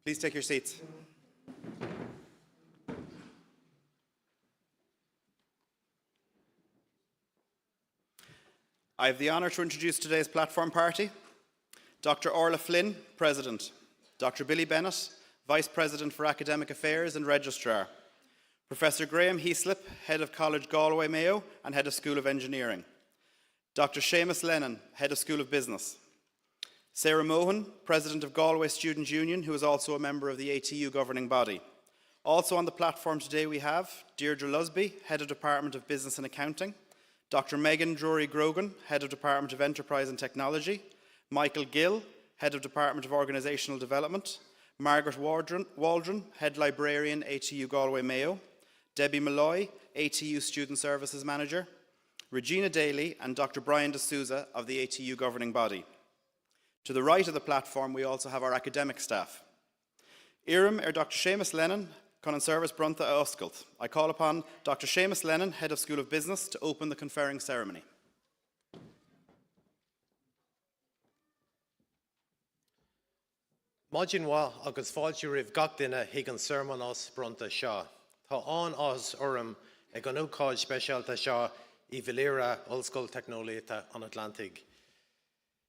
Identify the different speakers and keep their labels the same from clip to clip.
Speaker 1: Please take your seats. I have the honour to introduce today's platform party. Dr. Orla Flynn, President. Dr. Billy Bennett, Vice President for Academic Affairs and Registrar. Professor Graham Heaslip, Head of College Galway Mayo and Head of School of Engineering. Dr. Seamus Lennon, Head of School of Business. Sarah Mohan, President of Galway Student Union, who is also a member of the ATU governing body. Also on the platform today we have Deirdre Lusby, Head of Department of Business and Accounting. Dr. Megan Drury-Grogan, Head of Department of Enterprise and Technology, Michael Gill, Head of Department of Organisational Development, Margaret Waldron, Head Librarian, ATU Galway Mayo, Debbie Malloy, ATU Student Services Manager, Regina Daly and Dr. Brian D'Souza of the ATU governing body. To the right of the platform we also have our academic staff. Irim Dr. Seamus Lennon, Conan Service Brunta a Oscailt. I call upon Dr. Seamus Lennon, Head of School of Business, to open the conferring ceremony.
Speaker 2: Maidin wa agus fáilte rih gach duine hiag sermon os brunta seo. Tá an os orm ag an ócáid speisialta seo I Valera Ulscoil Technolata on Atlantic.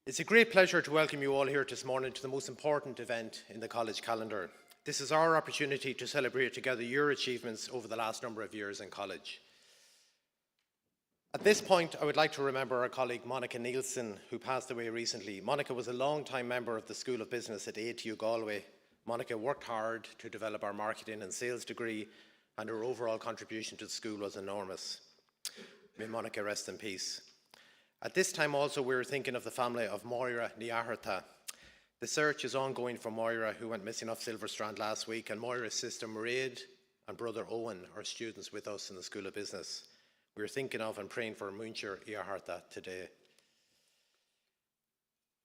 Speaker 2: It's a great pleasure to welcome you all here this morning to the most important event in the college calendar. This is our opportunity to celebrate together your achievements over the last number of years in college. At this point, I would like to remember our colleague Monica Nielsen, who passed away recently. Monica was a long-time member of the School of Business at ATU Galway. Monica worked hard to develop our marketing and sales degree, and her overall contribution to the school was enormous. May Monica rest in peace. At this time also, we were thinking of the family of Moira Niahartha. The search is ongoing for Moira, who went missing off Silverstrand last week, and Moira's sister Mairead and brother Owen are students with us in the School of Business. We're thinking of and praying for Muncher Niahartha today.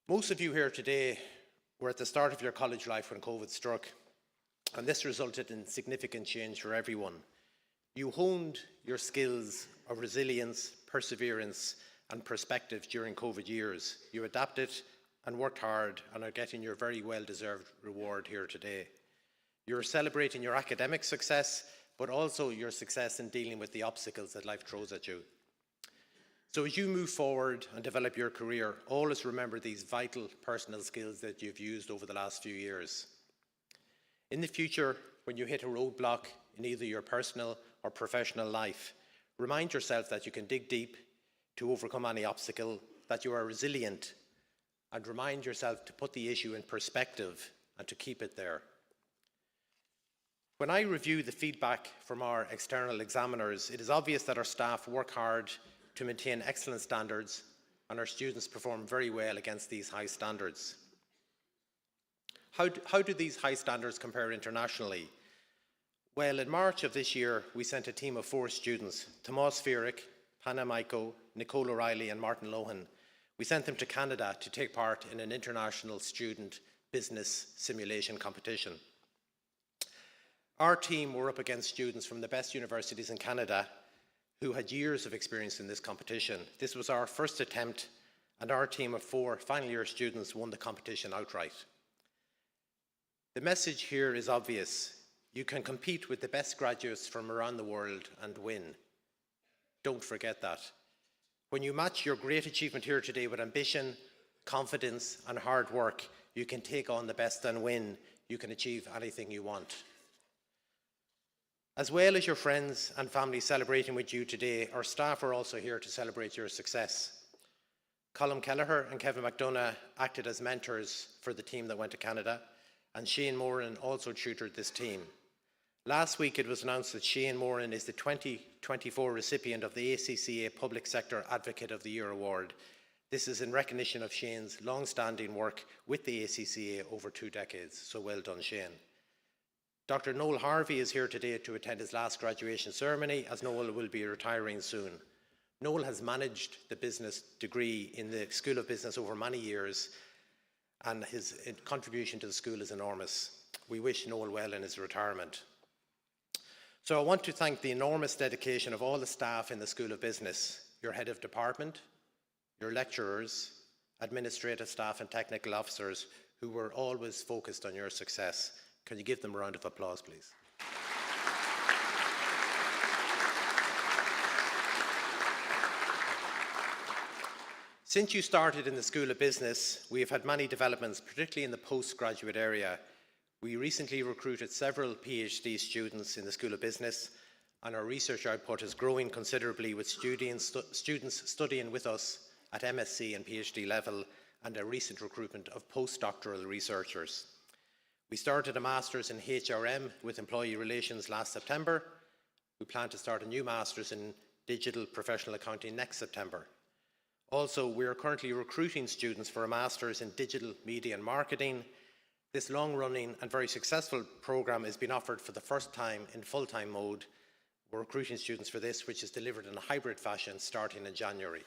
Speaker 2: Most of you here today were at the start of your college life when COVID struck, and this resulted in significant change for everyone. You honed your skills of resilience, perseverance, and perspective during COVID years. You adapted and worked hard and are getting your very well-deserved reward here today. You're celebrating your academic success, but also your success in dealing with the obstacles that life throws at you. So as you move forward and develop your career, always remember these vital personal skills that you've used over the last few years. In the future, when you hit a roadblock in either your personal or professional life, remind yourself that you can dig deep to overcome any obstacle, that you are resilient, and remind yourself to put the issue in perspective and to keep it there. When I review the feedback from our external examiners, it is obvious that our staff work hard to maintain excellent standards, and our students perform very well against these high standards. How do these high standards compare internationally? Well, in March of this year, we sent a team of 4 students, Tomas Fierick, Hannah Maiko, Nicole O'Reilly and Martin Lohan. We sent them to Canada to take part in an international student business simulation competition. Our team were up against students from the best universities in Canada who had years of experience in this competition. This was our first attempt, and our team of 4 final year students won the competition outright. The message here is obvious. You can compete with the best graduates from around the world and win. Don't forget that. When you match your great achievement here today with ambition, confidence and hard work, you can take on the best and win. You can achieve anything you want. As well as your friends and family celebrating with you today, our staff are also here to celebrate your success. Colm Kelleher and Kevin McDonough acted as mentors for the team that went to Canada, and Shane Moran also tutored this team. Last week it was announced that Shane Moran is the 2024 recipient of the ACCA Public Sector Advocate of the Year Award. This is in recognition of Shane's long-standing work with the ACCA over 2 decades, so well done Shane. Dr. Noel Harvey is here today to attend his last graduation ceremony, as Noel will be retiring soon. Noel has managed the business degree in the School of Business over many years, and his contribution to the school is enormous. We wish Noel well in his retirement. So I want to thank the enormous dedication of all the staff in the School of Business, your head of department, your lecturers, administrative staff and technical officers who were always focused on your success. Can you give them a round of applause, please? Since you started in the School of Business, we have had many developments, particularly in the postgraduate area. We recently recruited several PhD students in the School of Business, and our research output is growing considerably with students studying with us at MSc and PhD level, and a recent recruitment of postdoctoral researchers. We started a Master's in HRM with Employee Relations last September. We plan to start a new Master's in Digital Professional Accounting next September. Also, we are currently recruiting students for a Master's in Digital Media and Marketing. This long-running and very successful programme is being offered for the first time in full-time mode. We're recruiting students for this, which is delivered in a hybrid fashion starting in January.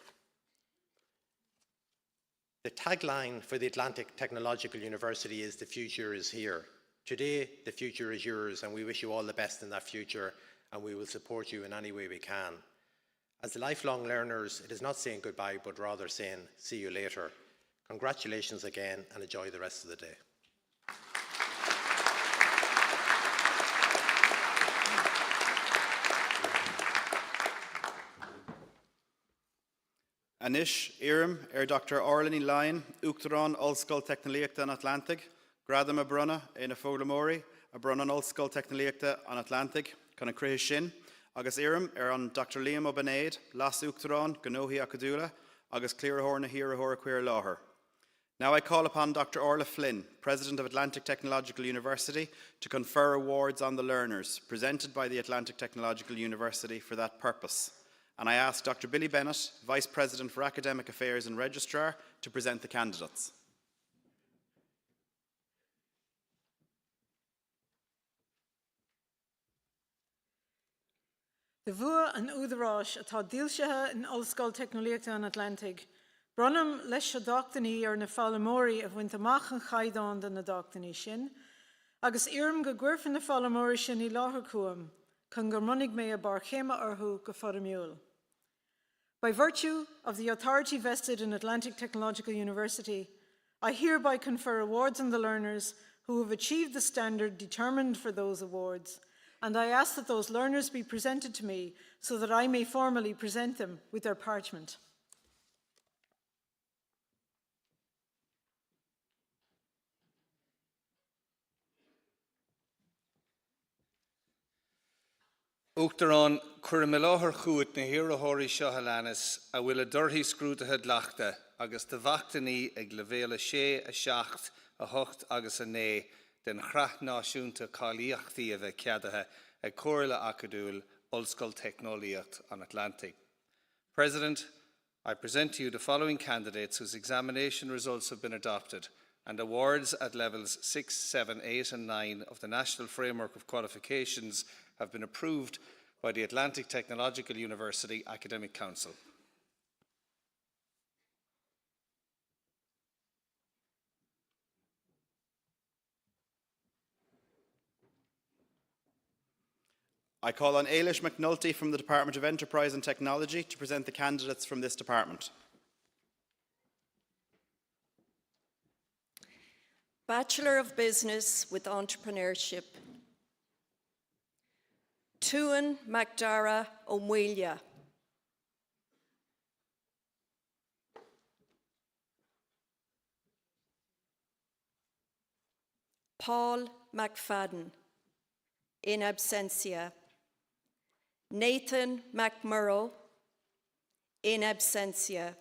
Speaker 2: The tagline for the Atlantic Technological University is "The future is here." Today, the future is yours, and we wish you all the best in that future, and we will support you in any way we can. As lifelong learners, it is not saying goodbye, but rather saying see you later. Congratulations again, and enjoy the rest of the day.
Speaker 1: Anish, Iram, Dr. Orlany Lyon, Uachtaráin Ollscoil Technoliaachta an Atlantic, Gradam a Brunna, Éna Foglamori, a Brunnan Ollscoil Technoliaachta an Atlantic, Conna Crutha Sin, agus Iram an Dr. Liam O'Benaid, Las Uachtaráin, Ganohi Acadula, agus Clearahor na Hira Queer Láthir. Now I call upon Dr. Orla Flynn, President of Atlantic Technological University, to confer awards on the learners presented by the Atlantic Technological University for that purpose. And I ask Dr. Billy Bennett, Vice President for Academic Affairs and Registrar, to present the candidates.
Speaker 3: De bhua an údarás atá díolsithe in Ollscoil Technoliaachta an Atlantic. Bronnam leis se dochtaní ar na Fálamóirí a bhaint amach an chaidán den na dochtaní sin, agus iarm go gcuirfean na Fálamóirí sin í láthair cuam, chun gur munnig mé a bar chéime orthu go fodamiúil. By virtue of the authority vested in Atlantic Technological University, I hereby confer awards on the learners who have achieved the standard determined for those awards, and I ask that those learners be presented to me so that I may formally present them with their parchment.
Speaker 4: Uachtaráin cuireadh mé láthair chuait na hiarrthóirí seo Halanas a bhfuil a dorthaí scrútathe dleachta agus de bhachtaní ag leibhéal sé a seacht a hocht agus a né den chraith náisiúnta cáilíochtaí a bheith ceadathe ag Comhairle Acadúil Ollscoil Technoliacht an Atlantic. President, I present to you the following candidates whose examination results have been adopted and awards at levels 6, 7, 8 and 9 of the National Framework of Qualifications have been approved by the Atlantic Technological University Academic Council.
Speaker 1: I call on Ailish McNulty from the Department of Enterprise and Technology to present the candidates from this department.
Speaker 5: Bachelor of Business with Entrepreneurship. Tuan MacDara O'Muilia. Paul McFadden, in absentia. Nathan McMurrow, in absentia.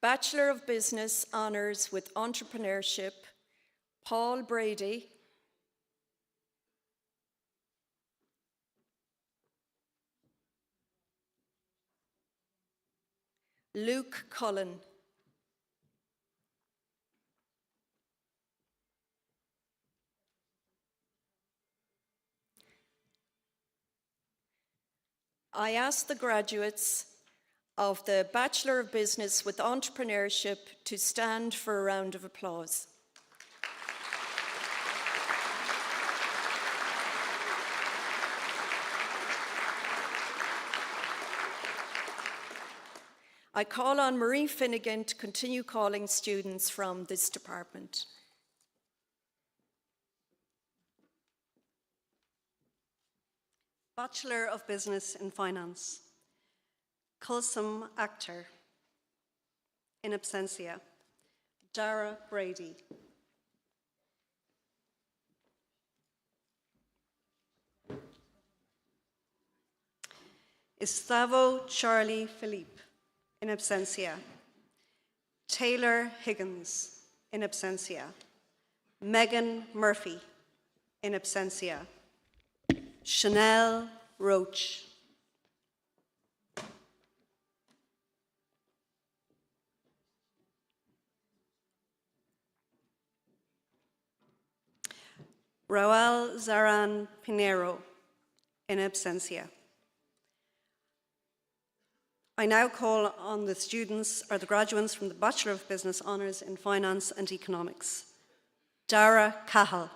Speaker 5: Bachelor of Business Honours with Entrepreneurship, Paul Brady. Luke Cullen. I ask the graduates of the Bachelor of Business with Entrepreneurship to stand for a round of applause. I call on Marie Finnegan to continue calling students from this department.
Speaker 6: Bachelor of Business in Finance, Kulsum Akhtar. In absentia, Dara Brady. Gustavo Charlie Philippe. In absentia, Taylor Higgins. In absentia, Megan Murphy. In absentia, Chanel Roach. Raul Zaran Pinero. In absentia. I now call on the students or the graduates from the Bachelor of Business Honours in Finance and Economics. Dara Cahill.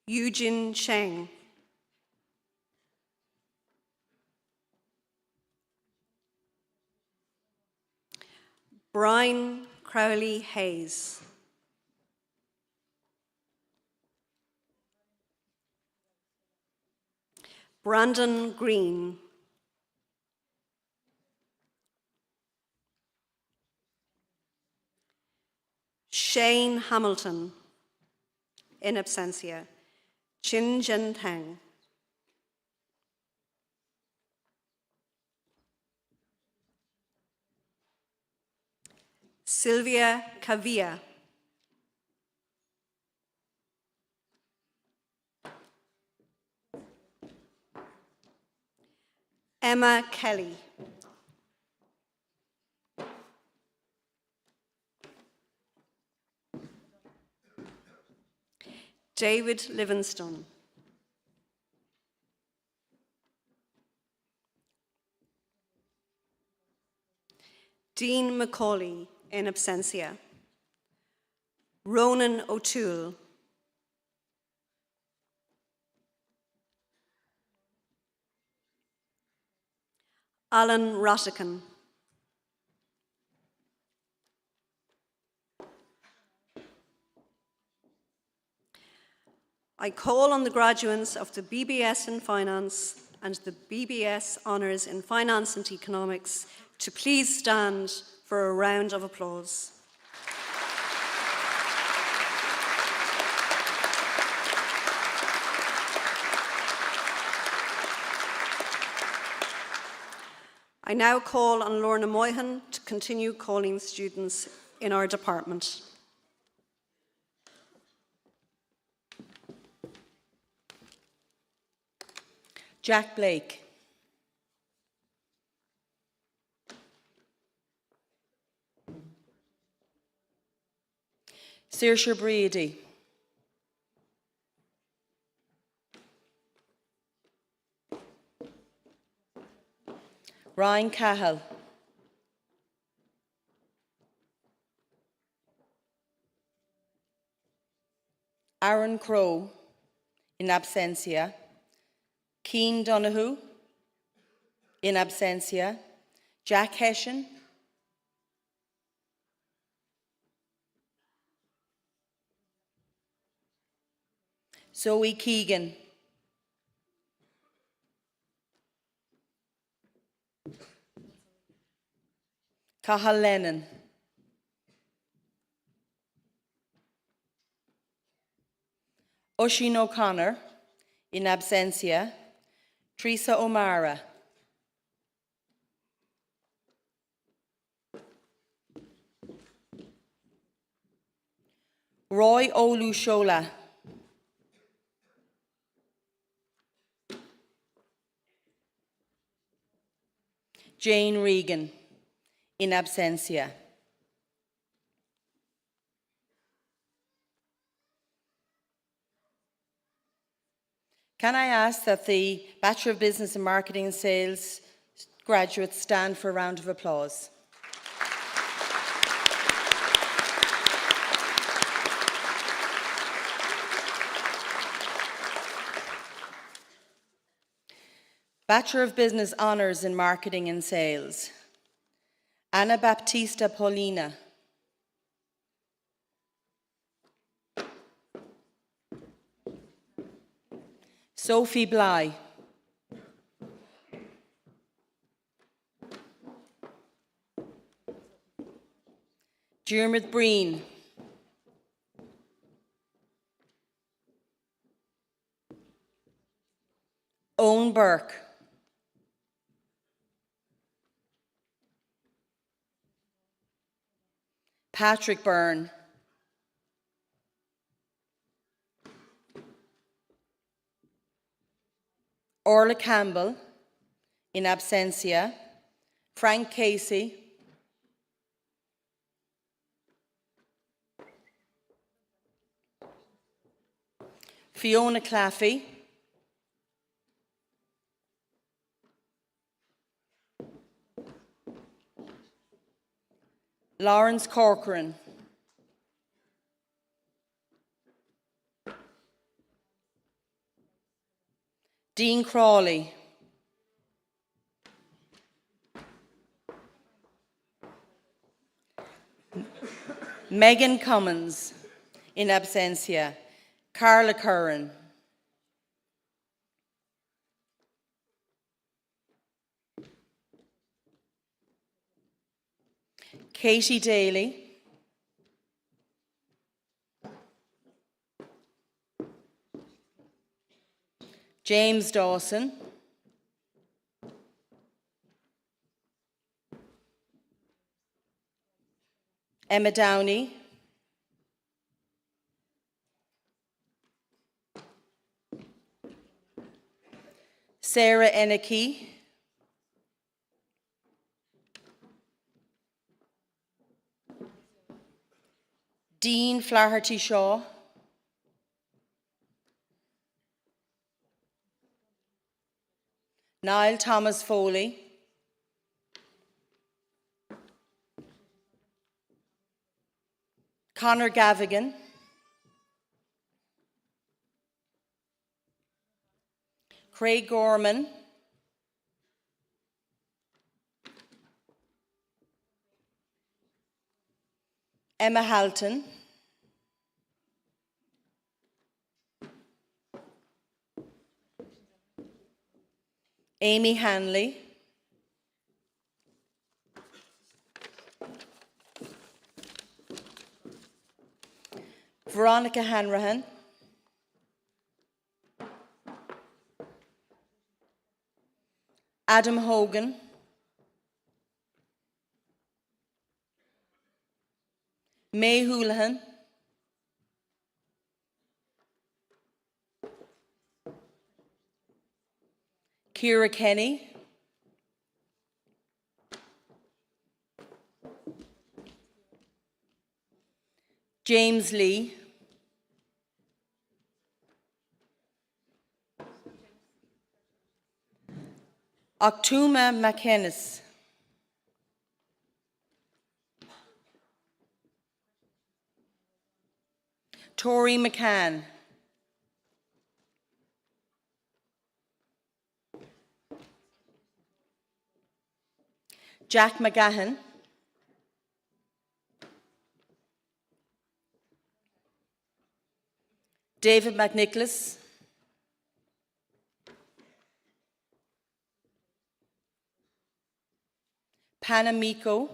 Speaker 6: Eugene Cheng. Brian Crowley Hayes. Brandon Green. Shane Hamilton. In absentia, Chin Jen Tang. Sylvia Kavia. Emma Kelly. David Livingstone. Dean Macaulay. In absentia, Ronan O'Toole. Alan Rottican. I call on the graduates of the BBS in Finance and the BBS Honours in Finance and Economics to please stand for a round of applause. I now call on Lorna Moyhan to continue calling students in our department.
Speaker 7: Jack Blake. Saoirse Brady. Ryan Cahill. Aaron Crowe, in absentia. Cian Donoghue, in absentia. Jack Hession. Zoe Keegan. Cathal Lennon. Oisin O'Connor, in absentia. Teresa O'Mara. Roy Olushola. Jane Regan, in absentia. Can I ask that the Bachelor of Business in Marketing and Sales graduates stand for a round of applause? Bachelor of Business Honours in Marketing and Sales. Anna Baptista Paulina. Sophie Bly. Diarmuid Breen. Owen Burke. Patrick Byrne. Orla Campbell, in absentia. Frank Casey. Fiona Claffey. Lawrence Corcoran. Dean Crawley. Megan Cummins, in absentia. Carla Curran. Katie Daly. James Dawson. Emma Downey. Sarah Ennicky. Dean Flaherty Shaw. Niall Thomas Foley. Conor Gavigan. Craig Gorman. Emma Halton. Amy Hanley. Veronica Hanrahan. Adam Hogan. May Houlihan. Ciara Kenny. James Lee. Octuma McInnes. Tori McCann. Jack McGahan. David McNicholas. Panamico.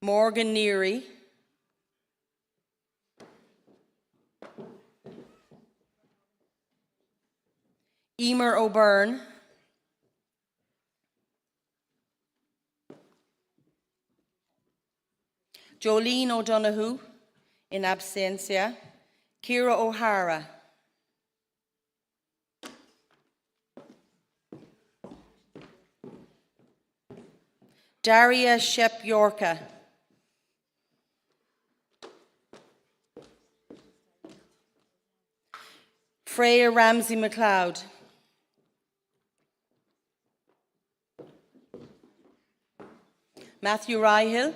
Speaker 7: Morgan Neary. Emer O'Byrne. Jolene O'Donoghue, in absentia. Ciara O'Hara. Daria Shep Yorka. Freya Ramsey McLeod. Matthew Ryhill.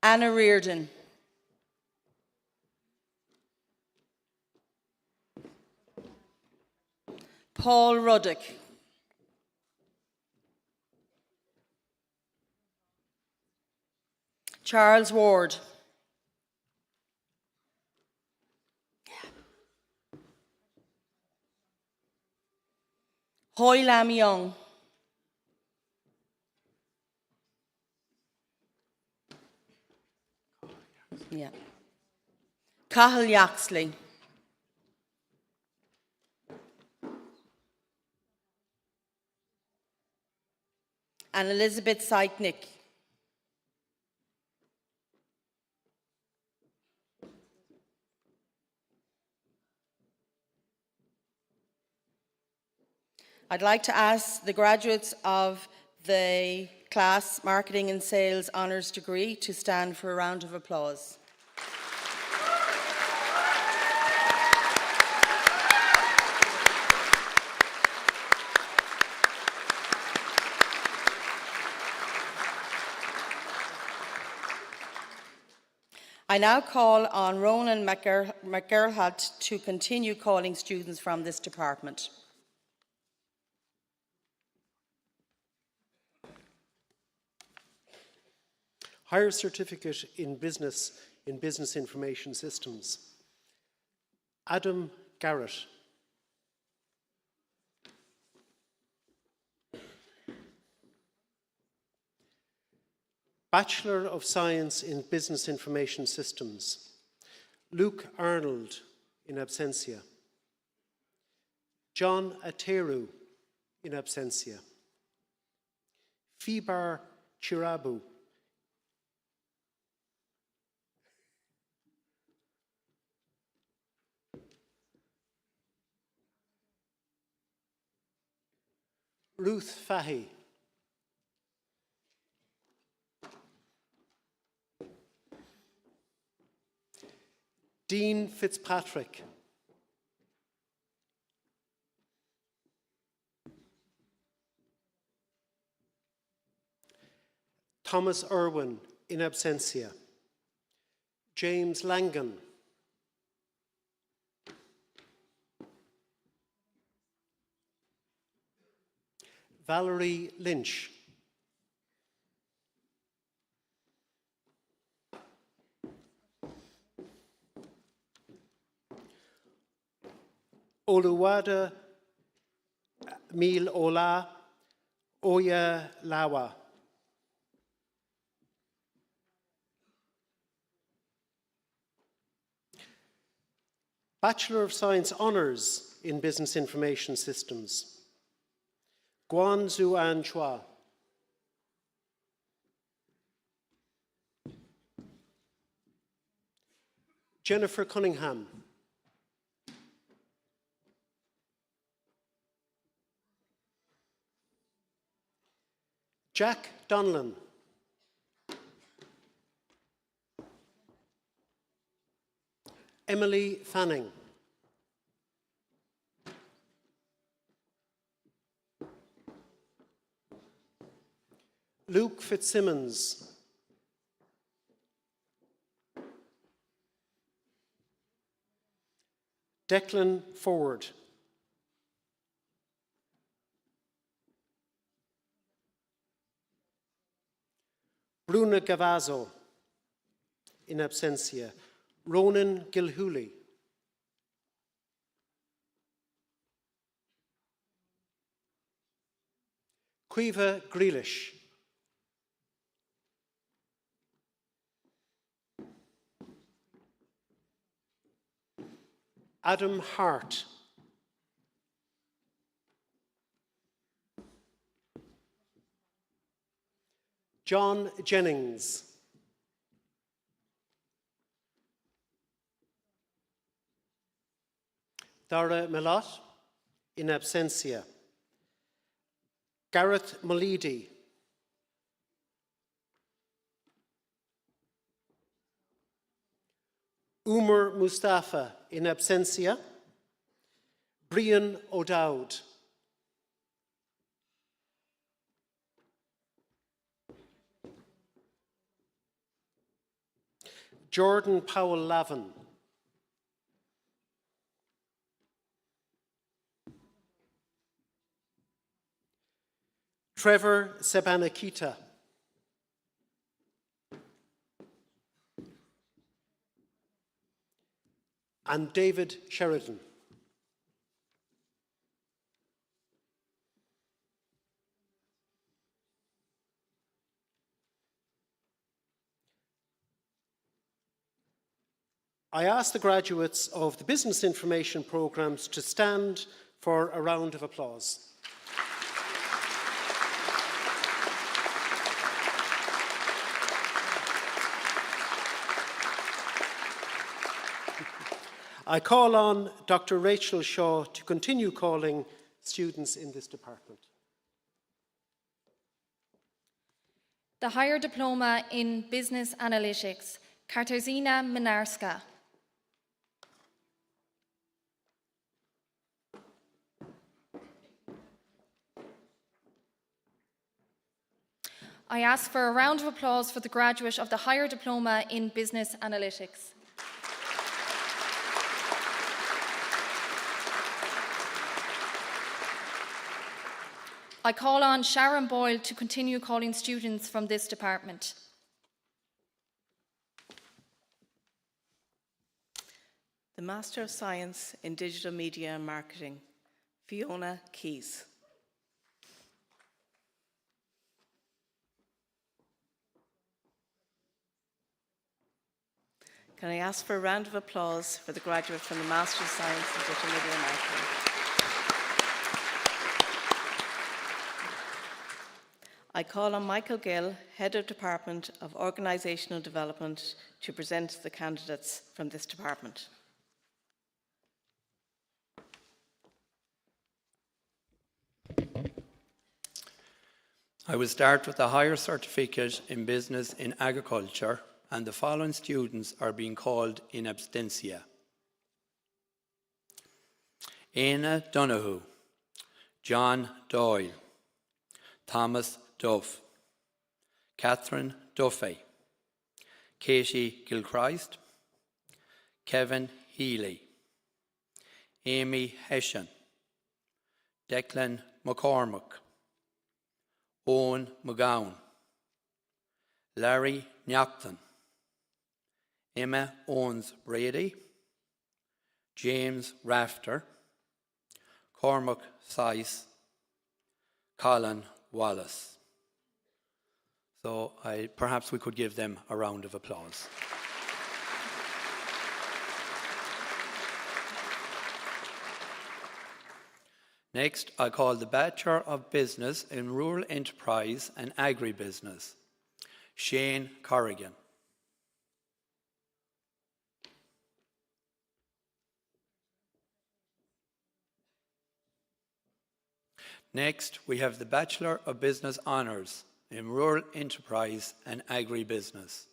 Speaker 7: Anna Reardon. Paul Ruddock. Charles Ward. Hoi Lam Young. Yeah. Cahill Yaxley. And Elizabeth Seitnick. I'd like to ask the graduates of the class Marketing and Sales Honours degree to stand for a round of applause. I now call on Ronan McGirlhat to continue calling students from this department.
Speaker 8: Higher Certificate in Business Information Systems. Adam Garrett. Bachelor of Science in Business Information Systems. Luke Arnold, in absentia. John Ateru, in absentia. Fibar Chirabu. Ruth Fahy. Dean Fitzpatrick. Thomas Irwin, in absentia. James Langan. Valerie Lynch. Oluwada Mil Ola Oya Lawa. Bachelor of Science Honours in Business Information Systems. Guan Zuan Chua. Jennifer Cunningham. Jack Donlan. Emily Fanning. Luke Fitzsimmons. Declan Ford. Bruna Gavazzo, in absentia. Ronan Gilhooly. Quiva Grealish. Adam Hart. John Jennings. Dara Milot, in absentia. Gareth Molidi. Umar Mustafa, in absentia. Brian O'Dowd. Jordan Powell Lavin. Trevor Sebanakita. and David Sheridan. I ask the graduates of the Business Information programmes to stand for a round of applause. I call on Dr. Rachel Shaw to continue calling students in this department.
Speaker 9: The Higher Diploma in Business Analytics, Katarzyna Minarska. I ask for a round of applause for the graduate of the Higher Diploma in Business Analytics. I call on Sharon Boyle to continue calling students from this department.
Speaker 7: The Master of Science in Digital Media and Marketing, Fiona Keys. Can I ask for a round of applause for the graduate from the Master of Science in Digital Media and Marketing? I call on Michael Gill, Head of Department of Organisational Development, to present the candidates from this department.
Speaker 10: I will start with the Higher Certificate in Business in Agriculture, and the following students are being called in absentia. Éanna Donoghue, John Doyle, Thomas Duff, Catherine Duffy, Katie Gilchrist, Kevin Healy, Amy Hession, Declan McCormick, Owen McGowan, Larry Nyackton, Emma Owens-Brady, James Rafter, Cormac Syce, Colin Wallace. So perhaps we could give them a round of applause. Next, I call the Bachelor of Business in Rural Enterprise and Agribusiness, Shane Corrigan. Next, we have the Bachelor of Business Honours in Rural Enterprise and Agribusiness,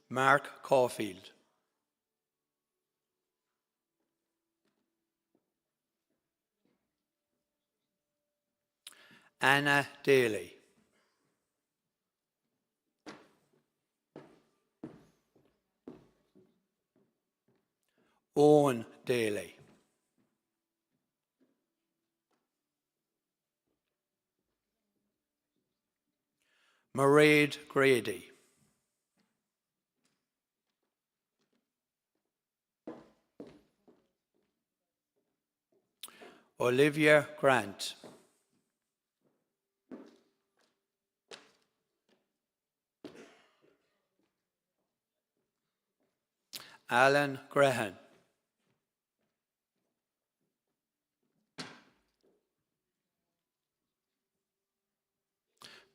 Speaker 10: Mark Caulfield. Anna Daly. Owen Daly. Mairead Grady. Olivia Grant. Alan Grehan.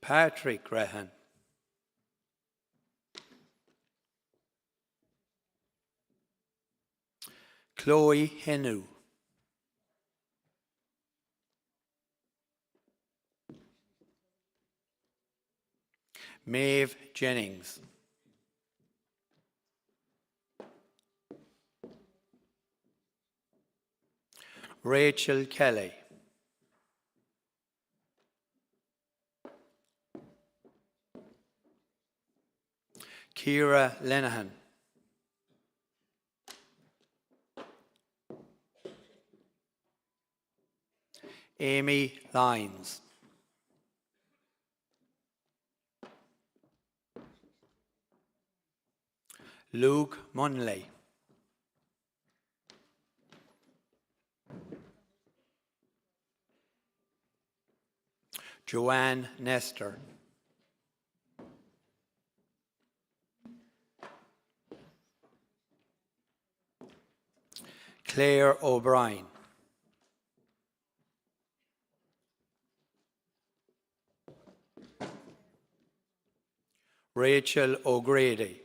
Speaker 10: Patrick Grehan. Chloe Henu. Maeve Jennings. Rachel Kelly. Ciara Lenehan. Amy Lyons. Luke Munley. Joanne Nestor. Claire O'Brien. Rachel O'Grady.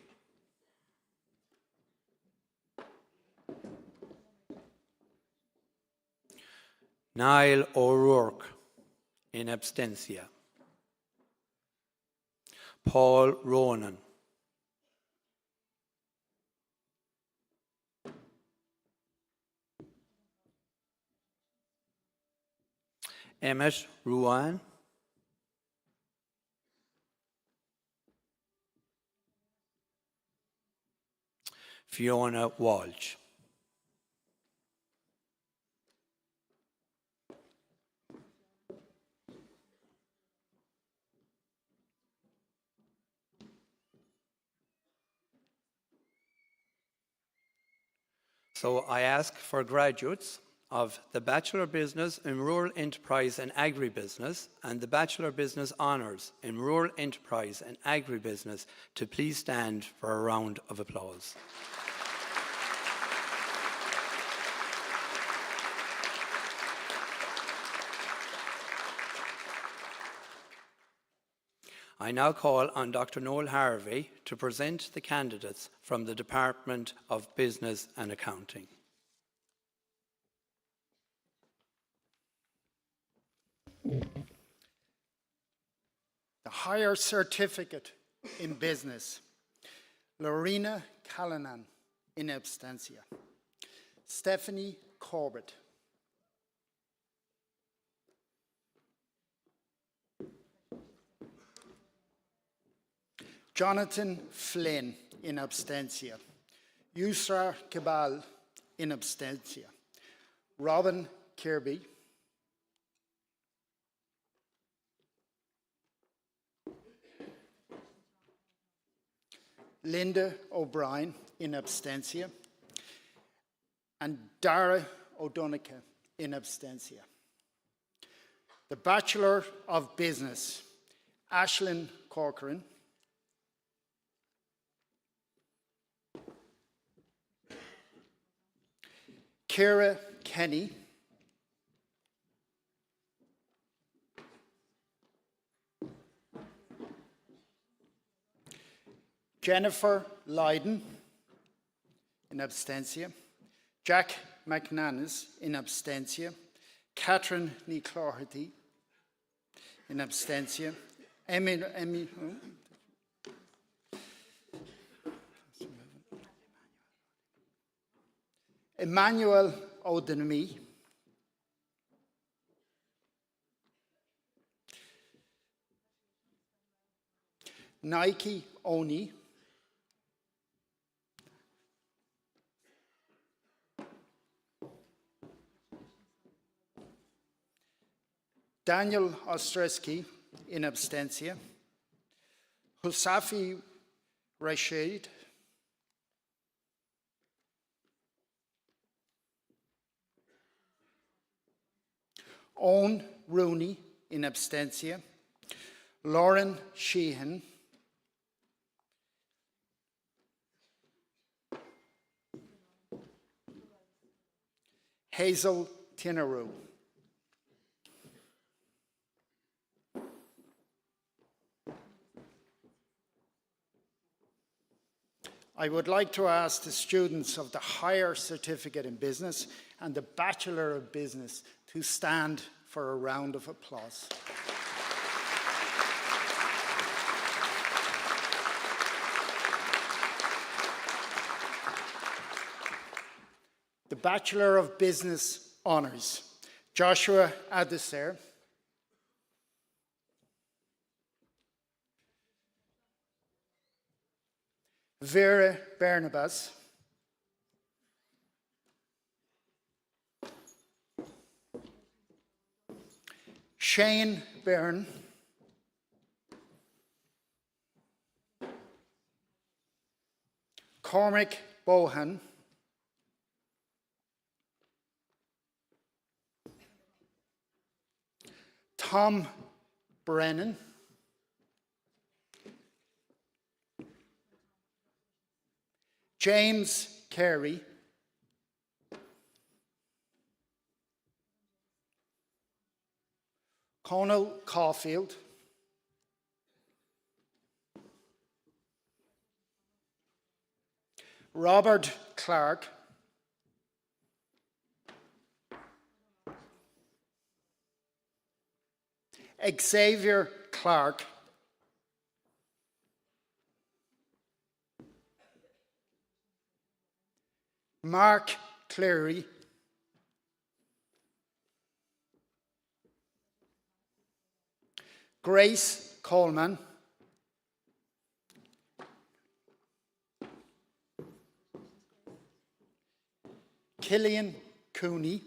Speaker 10: Niall O'Rourke, in abstentia. Paul Ronan. Emmett Ruan. Fiona Walsh. So I ask for graduates of the Bachelor of Business in Rural Enterprise and Agribusiness and the Bachelor of Business Honours in Rural Enterprise and Agribusiness to please stand for a round of applause. I now call on Dr. Noel Harvey to present the candidates from the Department of Business and Accounting.
Speaker 11: The Higher Certificate in Business, Lorena Callanan, in abstentia. Stephanie Corbett. Jonathan Flynn, in abstentia. Yusra Kabal, in abstentia. Robin Kirby. Linda O'Brien, in abstentia. And Dara O'Donoghue, in abstentia. The Bachelor of Business, Aislinn Corcoran. Ciara Kenny. Jennifer Lydon, in abstentia. Jack McNanus, in abstentia. Catherine Ní Clárthaí, in abstentia. Emmanuel O'Donoghue. Nike Oni. Daniel Ostreski, in abstentia. Husafi Rashid. Owen Rooney, in abstentia. Lauren Sheehan. Hazel Tinneru. I would like to ask the students of the Higher Certificate in Business and the Bachelor of Business to stand for a round of applause. The Bachelor of Business Honours, Joshua Adesir. Vera Barnabas. Shane Byrne. Cormac Bohan. Tom Brennan, James Carey, Conal Caulfield, Robert Clark, Xavier Clark, Mark Cleary, Grace Coleman, Killian Cooney,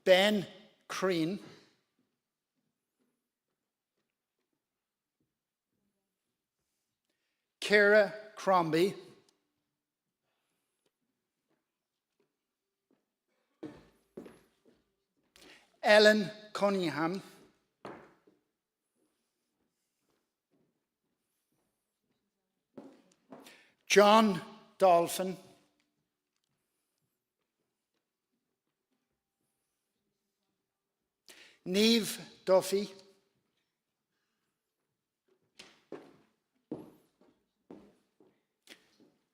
Speaker 11: Ben Crean, Kira Crombie, Ellen Cunningham, John Dolphin, Niamh Duffy,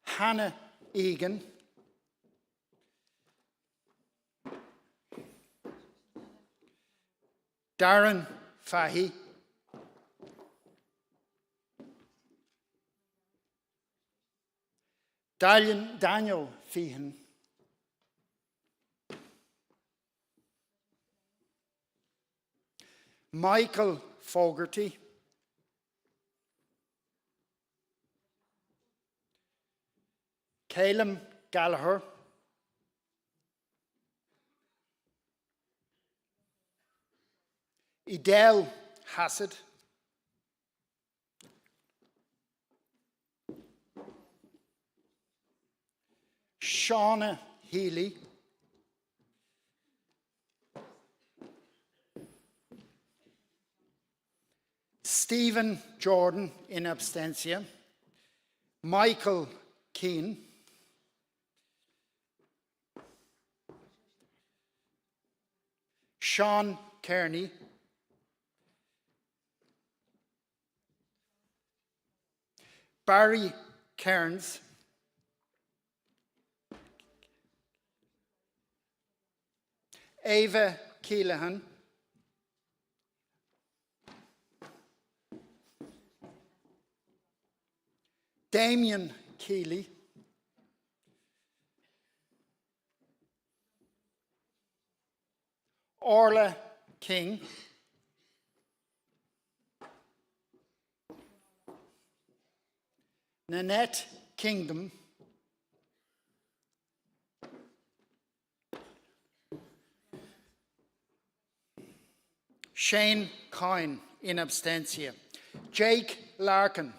Speaker 11: Hannah Egan, Darren Fahy, Daniel Feehan, Michael Fogarty, Caleb Gallagher, Edel Hassett, Shauna Healy, Stephen Jordan in absentia, Michael Keane, Sean Kearney, Barry Cairns, Ava Keelahan, Damien Keeley, Orla King, Nanette Kingdom, Shane Coyne in absentia, Jake Larkin,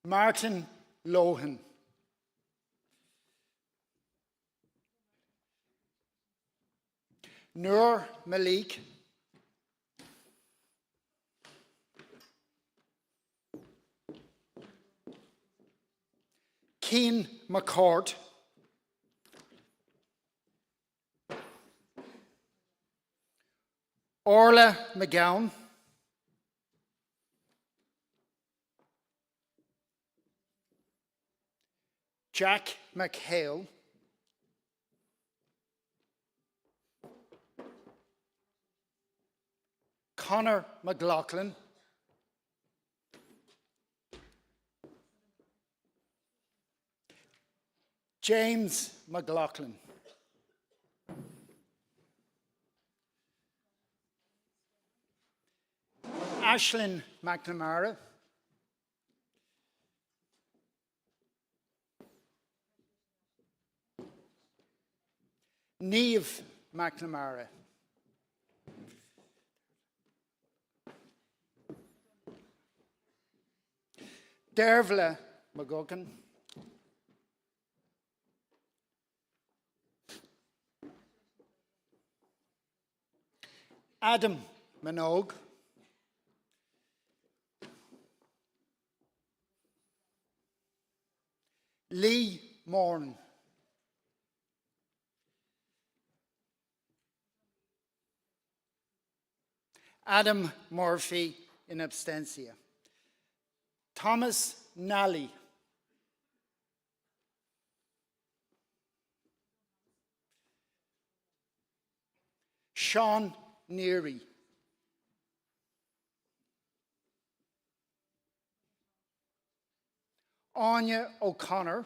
Speaker 11: Martin Lohan, Noor Malik, Keen McCord, Orla McGowan, Jack McHale, Connor McLaughlin, James McLaughlin, Ashlyn McNamara, Niamh McNamara, Dervla McGuckin. Adam Minogue. Lee Morn. Adam Murphy in absentia. Thomas Nally. Sean Neary. Anya O'Connor.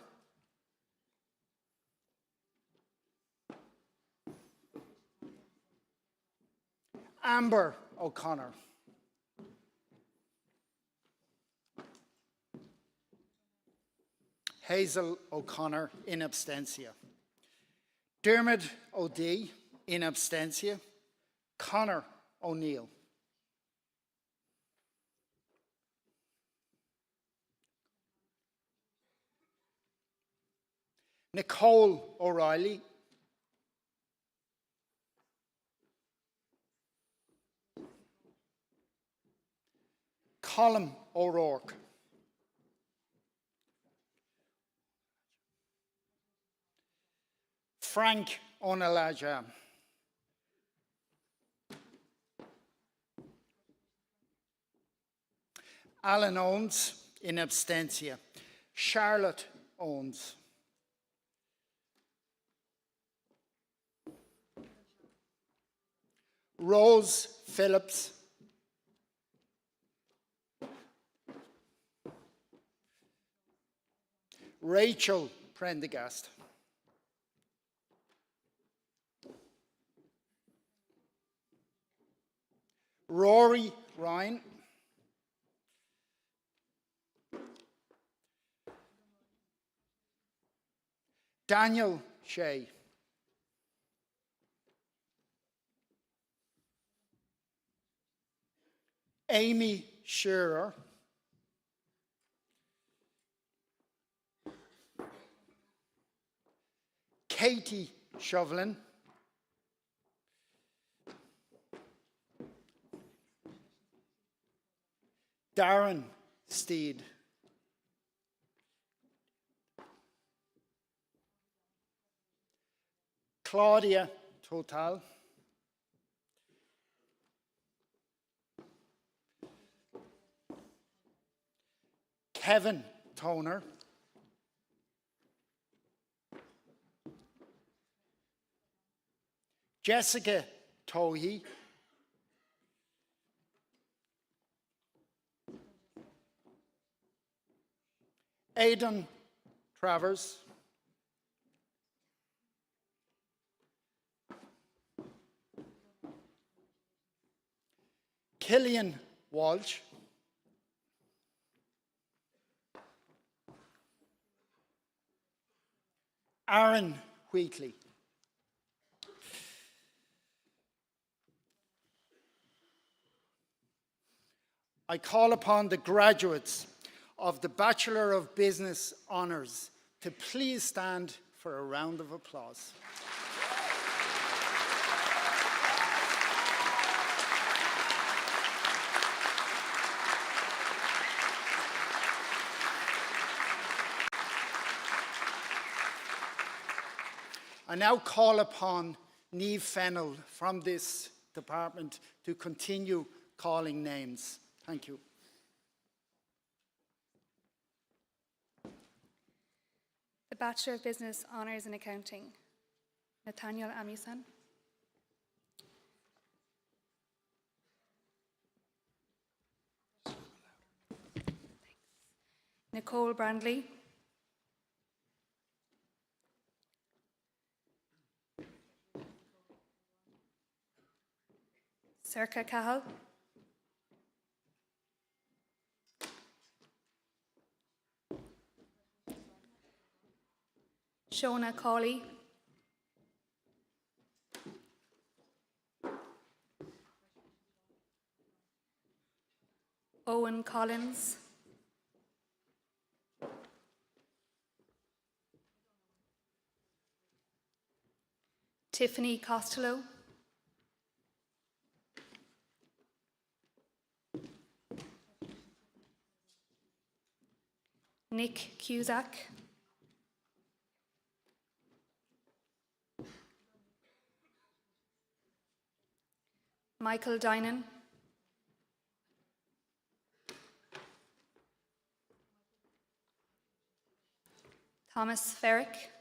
Speaker 11: Amber O'Connor. Hazel O'Connor in absentia. Dermot O'Dea in absentia. Connor O'Neill. Nicole O'Reilly. Colin O'Rourke. Frank Onalaja. Alan Owens in absentia. Charlotte Owens. Rose Phillips. Rachel Prendergast. Rory Ryan. Daniel Shea. Amy Shearer. Katie Shovlin. Darren Steed. Claudia Total. Kevin Toner. Jessica Tohi. Aidan Travers. Killian Walsh. Aaron Wheatley. I call upon the graduates of the Bachelor of Business Honours to please stand for a round of applause. I now call upon Niamh Fennell from this department to continue calling names. Thank you.
Speaker 12: The Bachelor of Business Honours in Accounting, Nathaniel Amusan. Nicole Brandley. Circa Cahill. Shona Cawley. Owen Collins. Tiffany Costello. Nick Cusack. Michael Dinan. Thomas Ferrick.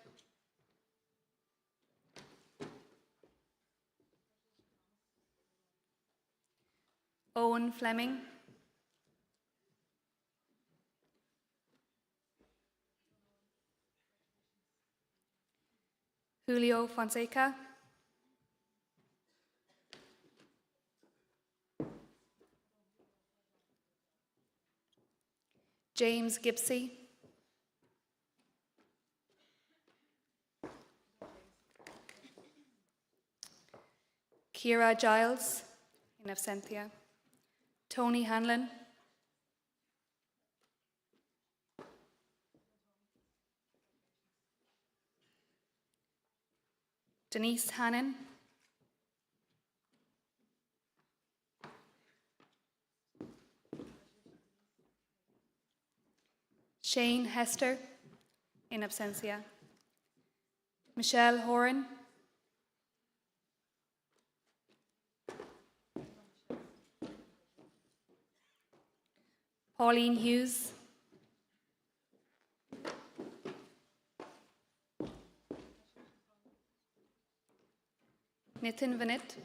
Speaker 12: Owen Fleming. Julio Fonseca. James Gipsy. Kira Giles, in absentia. Tony Hanlon. Denise Hannon. Shane Hester, in absentia. Michelle Horan. Pauline Hughes. Nitin Vanit.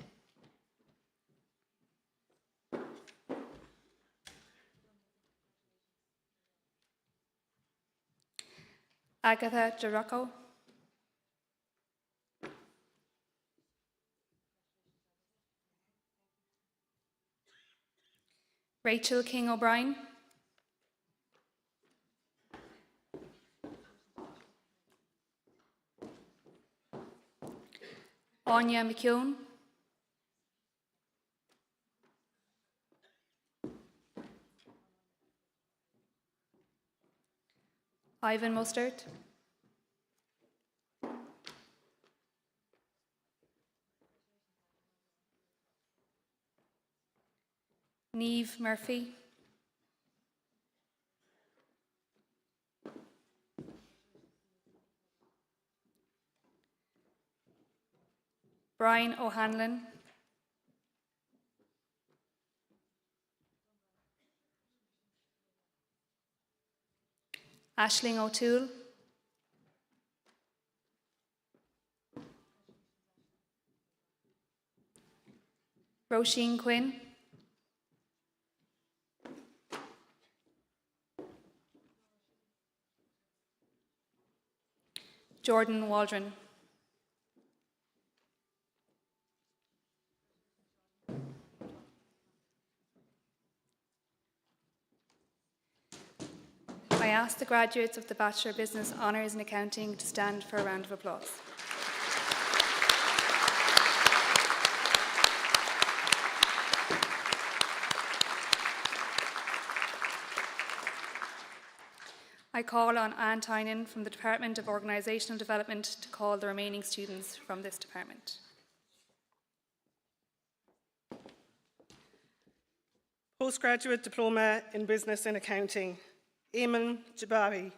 Speaker 12: Agatha Jarocco. Rachel King O'Brien. Anya McKeown. Ivan Mustard. Niamh Murphy. Brian O'Hanlon. Aisling O'Toole. Roisin Quinn. Jordan Waldron. I ask the graduates of the Bachelor of Business Honours in Accounting to stand for a round of applause. I call on Anne Tynan from the Department of Organisational Development to call the remaining students from this department.
Speaker 13: Postgraduate Diploma in Business and Accounting, Eamon Jababi.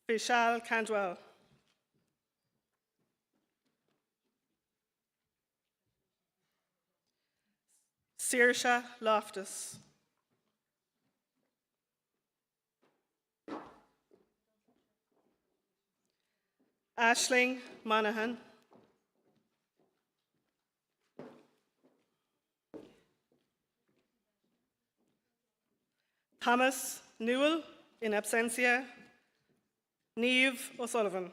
Speaker 13: Vishal Kandwal. Saoirse Loftus. Aisling Monaghan. Thomas Newell, in absentia. Niamh O'Sullivan.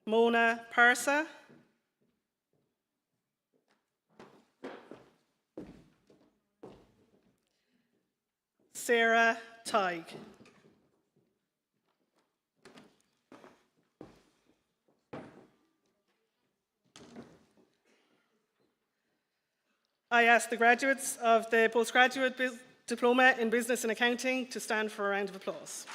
Speaker 13: Mona Parsa. Sarah Tighe. I ask the graduates of the Postgraduate Diploma in Business and Accounting to stand for a round of applause.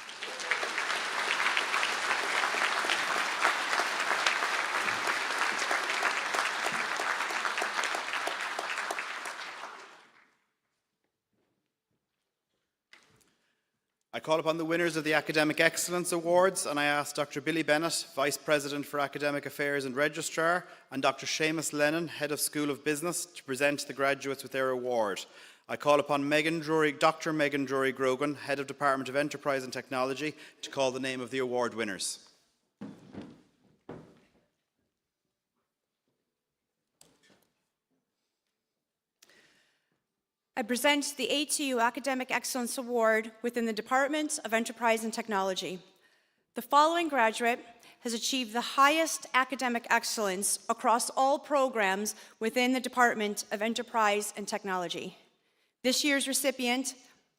Speaker 1: I call upon the winners of the Academic Excellence Awards, and I ask Dr. Billy Bennett, Vice President for Academic Affairs and Registrar, and Dr. Seamus Lennon, Head of School of Business, to present the graduates with their award. I call upon Dr. Megan Drury-Grogan, Head of Department of Enterprise and Technology, to call the name of the award winners.
Speaker 14: I present the ATU Academic Excellence Award within the Department of Enterprise and Technology. The following graduate has achieved the highest academic excellence across all programs within the Department of Enterprise and Technology. This year's recipient,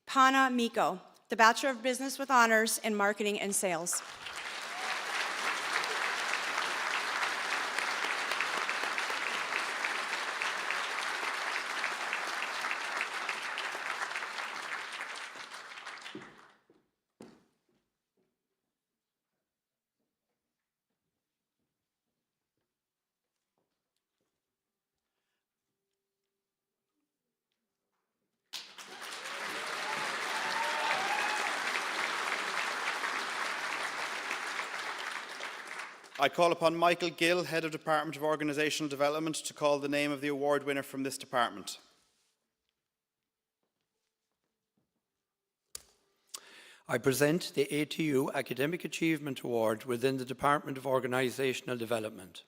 Speaker 14: Pana Miko, the Bachelor of Business with Honours in Marketing and Sales.
Speaker 1: I call upon Michael Gill, Head of Department of Organisational Development, to call the name of the award winner from this department.
Speaker 10: I present the ATU Academic Achievement Award within the Department of Organisational Development.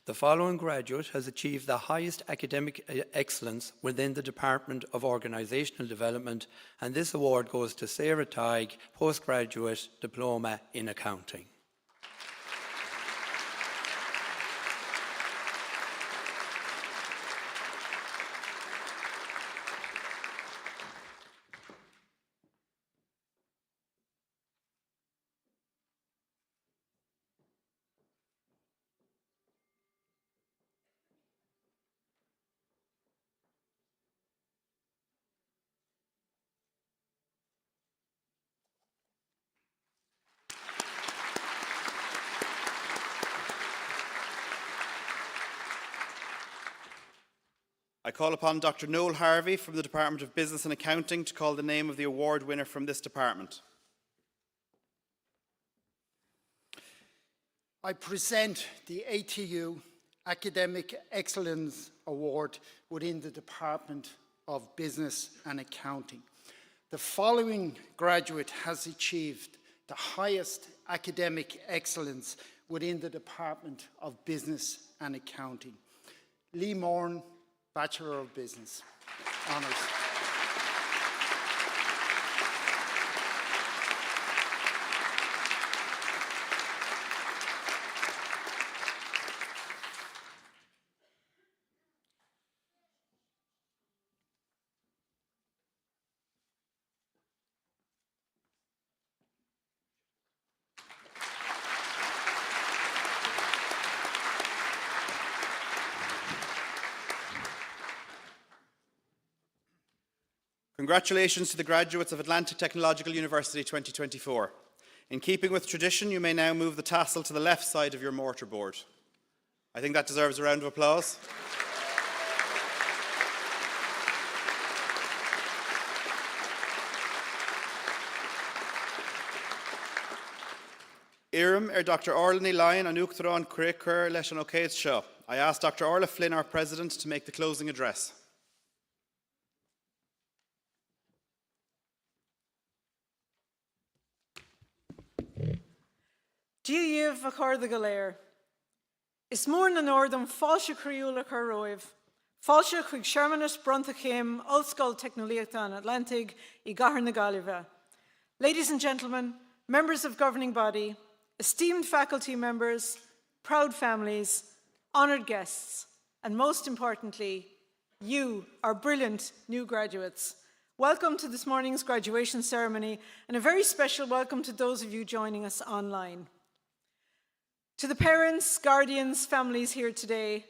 Speaker 10: The following graduate has achieved the highest academic excellence within the Department of Organisational Development, and this award goes to Sarah Tighe, Postgraduate Diploma in Accounting.
Speaker 1: I call upon Dr. Noel Harvey from the Department of Business and Accounting to call the name of the award winner from this department.
Speaker 11: I present the ATU Academic Excellence Award within the Department of Business and Accounting. The following graduate has achieved the highest academic excellence within the Department of Business and Accounting. Lee Morn, Bachelor of Business Honours.
Speaker 1: Congratulations to the graduates of Atlantic Technological University 2024. In keeping with tradition, you may now move the tassel to the left side of your mortarboard. I think that deserves a round of applause. Irim Dr. Orla ní Lyon an Uachtarán Cur leis an Ócéad Seo. I ask Dr. Orla Flynn, our President, to make the closing address.
Speaker 3: Díomh a chuir de go léir. Is mór na Northern fáilte críúla chu roimh. Fáilte chuig Seirmeanais Bronta Chéim, Ollscoil Technoliaachta an Atlantic, I gcathair na Gaillimhe. Ladies and gentlemen, members of governing body, esteemed faculty members, proud families, honoured guests, and most importantly, you, our brilliant new graduates. Welcome to this morning's graduation ceremony, and a very special welcome to those of you joining us online. To the parents, guardians, families here today,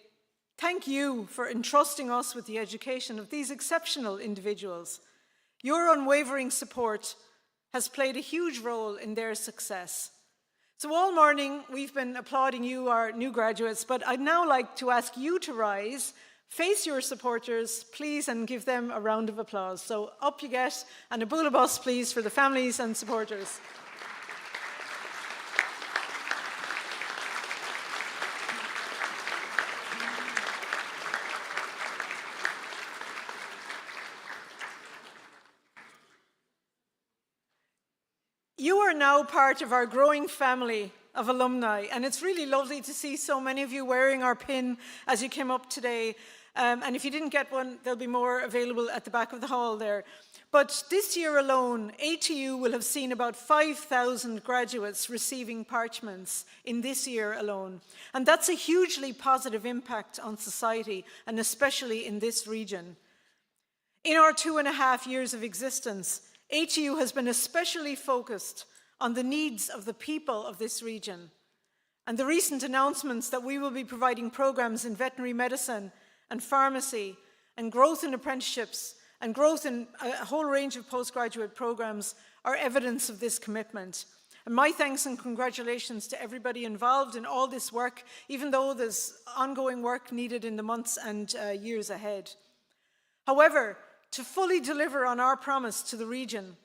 Speaker 3: Thank you for entrusting us with the education of these exceptional individuals. Your unwavering support has played a huge role in their success. So all morning we've been applauding you, our new graduates, but I'd now like to ask you to rise, face your supporters, please, and give them a round of applause. So up you get, and a bula bus, please, for the families and supporters. You are now part of our growing family of alumni, and it's really lovely to see so many of you wearing our pin as you came up today. And if you didn't get one, there'll be more available at the back of the hall there. But this year alone, ATU will have seen about 5,000 graduates receiving parchments in this year alone. And that's a hugely positive impact on society, and especially in this region. In our 2.5 years of existence, ATU has been especially focused on the needs of the people of this region. And the recent announcements that we will be providing programs in veterinary medicine and pharmacy and growth in apprenticeships and growth in a whole range of postgraduate programs are evidence of this commitment. And my thanks and congratulations to everybody involved in all this work, even though there's ongoing work needed in the months and years ahead. However, to fully deliver on our promise to the region,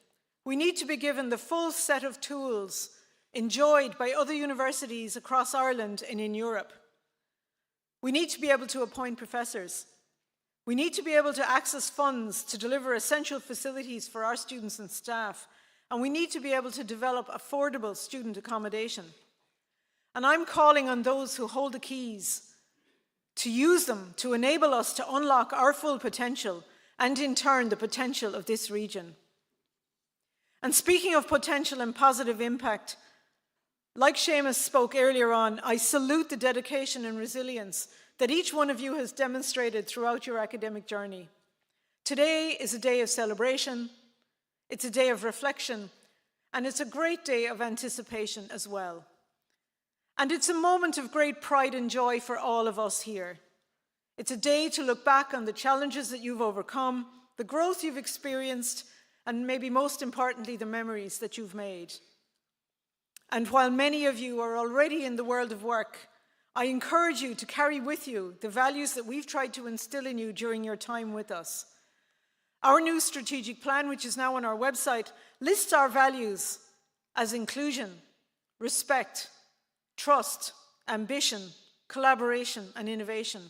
Speaker 3: we need to be given the full set of tools enjoyed by other universities across Ireland and in Europe. We need to be able to appoint professors. We need to be able to access funds to deliver essential facilities for our students and staff. And we need to be able to develop affordable student accommodation. And I'm calling on those who hold the keys to use them to enable us to unlock our full potential and in turn the potential of this region. And speaking of potential and positive impact, like Seamus spoke earlier on, I salute the dedication and resilience that each one of you has demonstrated throughout your academic journey. Today is a day of celebration, it's a day of reflection, and it's a great day of anticipation as well. And it's a moment of great pride and joy for all of us here. It's a day to look back on the challenges that you've overcome, the growth you've experienced, and maybe most importantly, the memories that you've made. And while many of you are already in the world of work, I encourage you to carry with you the values that we've tried to instill in you during your time with us. Our new strategic plan, which is now on our website, lists our values as inclusion, respect, trust, ambition, collaboration, and innovation.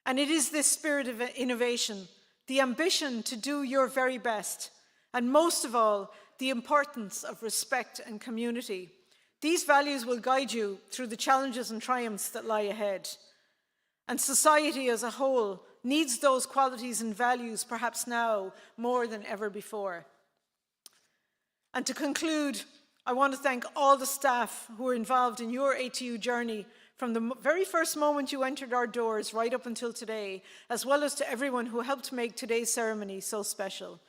Speaker 3: And it is this spirit of innovation, the ambition to do your very best, and most of all, the importance of respect and community. These values will guide you through the challenges and triumphs that lie ahead. And society as a whole needs those qualities and values perhaps now more than ever before. And to conclude, I want to thank all the staff who were involved in your ATU journey from the very first moment you entered our doors right up until today, as well as to everyone who helped make today's ceremony so special.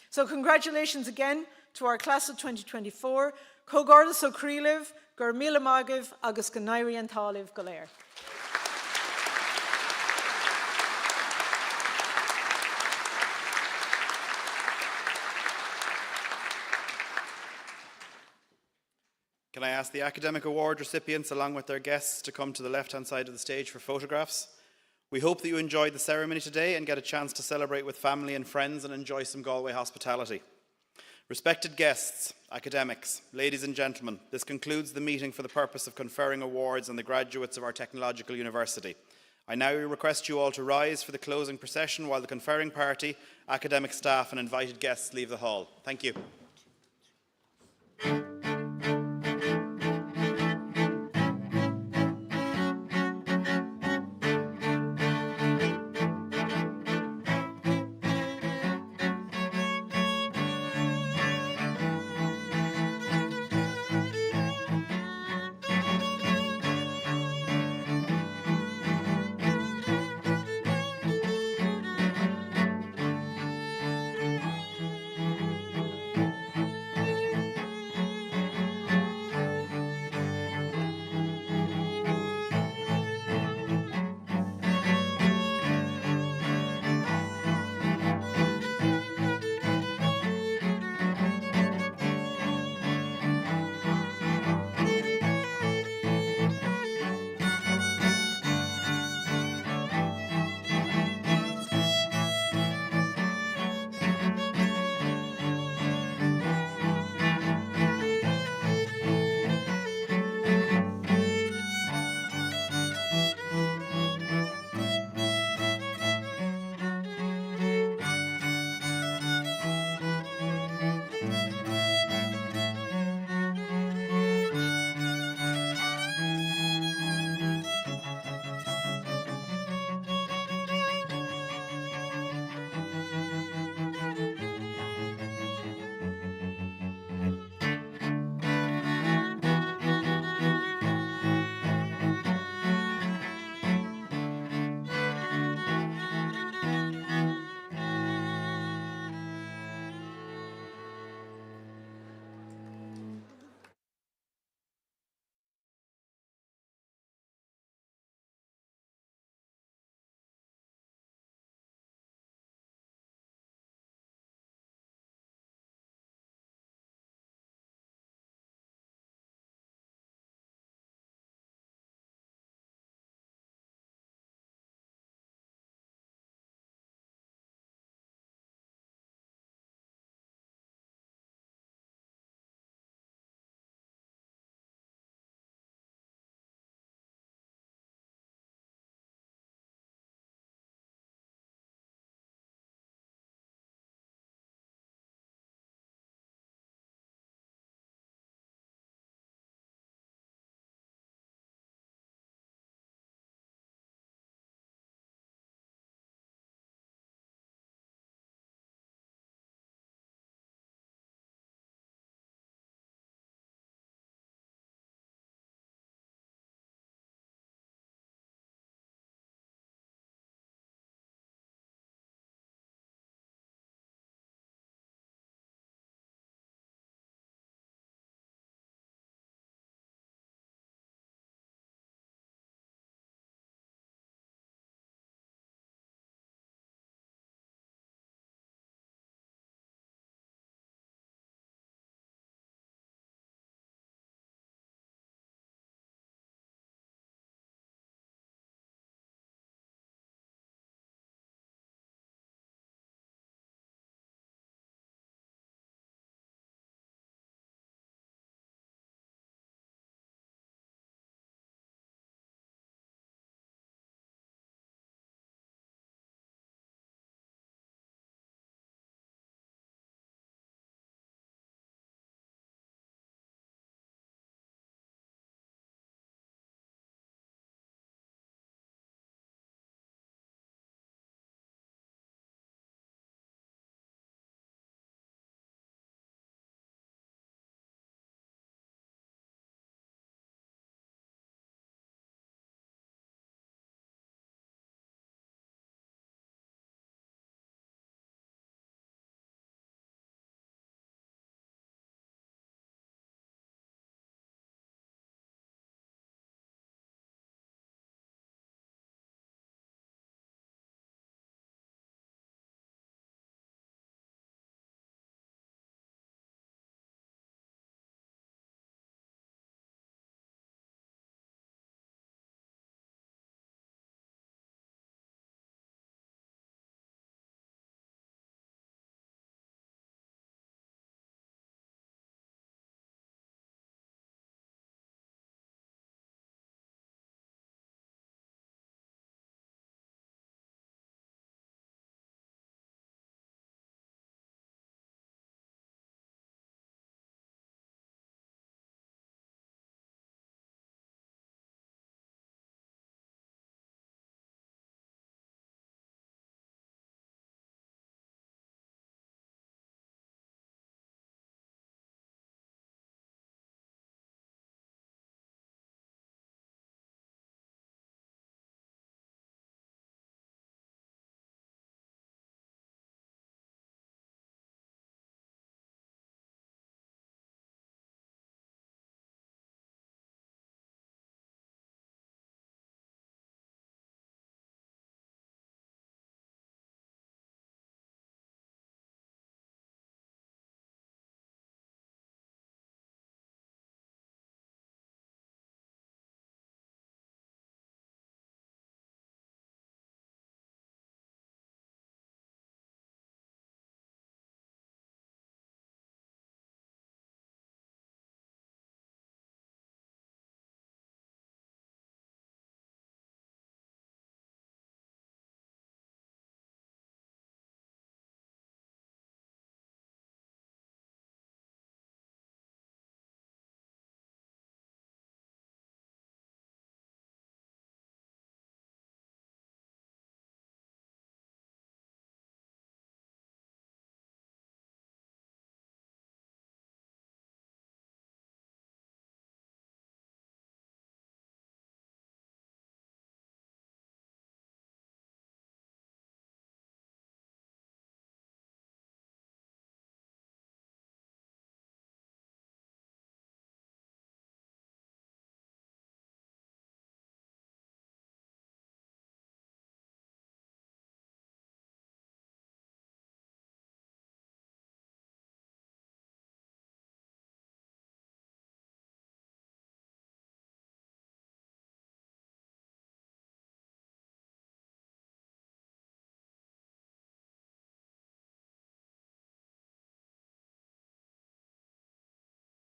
Speaker 3: So congratulations again to our class of 2024, Cógarda so Crealiv, Gur Míle Mágaibh, agus go Nairi an Tálaibh go léir.
Speaker 1: Can I ask the academic award recipients along with their guests to come to the left-hand side of the stage for photographs? We hope that you enjoyed the ceremony today and get a chance to celebrate with family and friends and enjoy some Galway hospitality. Respected guests, academics, ladies and gentlemen, this concludes the meeting for the purpose of conferring awards on the graduates of our technological university. I now request you all to rise for the closing procession while the conferring party, academic staff and invited guests leave the hall. Thank you.